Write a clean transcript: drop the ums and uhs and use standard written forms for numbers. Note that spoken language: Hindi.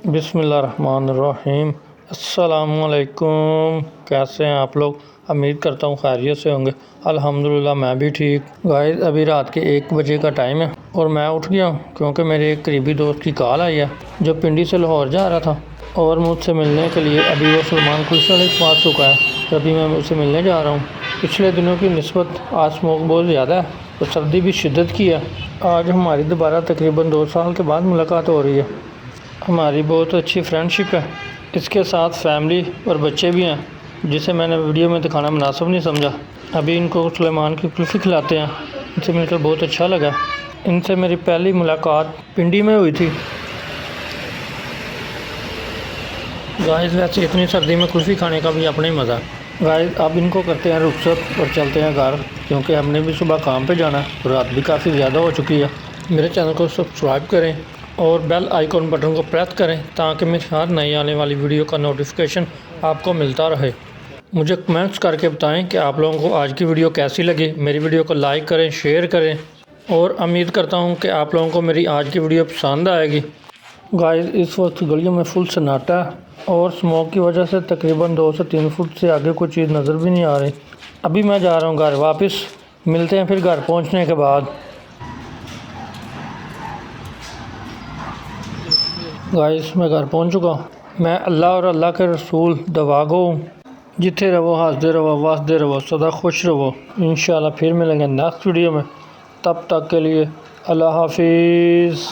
बिस्मिल्लाहिर्रहमानिर्रहीम। अस्सलामुअलैकुम। कैसे हैं आप लोग? उम्मीद करता हूँ खैरियत से होंगे। अल्हम्दुलिल्लाह मैं भी ठीक। गाइस अभी रात के 1 बजे का टाइम है और मैं उठ गया हूँ क्योंकि मेरे एक करीबी दोस्त की कॉल आई है जो पिंडी से लाहौर जा रहा था और मुझसे मिलने के लिए अभी वो सलमान कुल्चा लेक पहुँच चुका है। अभी मैं उससे मिलने जा रहा हूँ। पिछले दिनों की निस्बत आज स्मोक बहुत ज़्यादा है और सर्दी भी शिद्दत की है। आज हमारी दोबारा तकरीबन 2 साल के बाद मुलाकात हो रही है। हमारी बहुत अच्छी फ्रेंडशिप है। इसके साथ फैमिली और बच्चे भी हैं जिसे मैंने वीडियो में दिखाना मुनासिब नहीं समझा। अभी इनको सुलेमान की कुल्फ़ी खिलाते हैं। इनसे मिलकर बहुत अच्छा लगा। इनसे मेरी पहली मुलाकात पिंडी में हुई थी। गाइस वैसे इतनी सर्दी में कुल्फ़ी खाने का भी अपना ही मज़ा है। गाइस अब इनको करते हैं रुखसत और चलते हैं घर क्योंकि हमने भी सुबह काम पे जाना है। रात भी काफ़ी ज़्यादा हो चुकी है। मेरे चैनल को सब्सक्राइब करें और बेल आइकॉन बटन को प्रेस करें ताकि मेरी हर नई आने वाली वीडियो का नोटिफिकेशन आपको मिलता रहे। मुझे कमेंट्स करके बताएं कि आप लोगों को आज की वीडियो कैसी लगी। मेरी वीडियो को लाइक करें, शेयर करें और उम्मीद करता हूं कि आप लोगों को मेरी आज की वीडियो पसंद आएगी। गाइस इस वक्त गलियों में फुल सन्नाटा है और स्मोक की वजह से तकरीबन 2 से 3 फुट से आगे कोई चीज़ नज़र भी नहीं आ रही। अभी मैं जा रहा हूँ घर वापस। मिलते हैं फिर घर पहुँचने के बाद। गाइस मैं घर पहुंच चुका हूँ। मैं अल्लाह और अल्लाह के रसूल दवा गो जिथे रहो हंसते रहो वसदे रहो सदा खुश रहो। इंशाल्लाह फिर मिलेंगे नेक्स्ट वीडियो में। तब तक के लिए अल्लाह हाफिज़।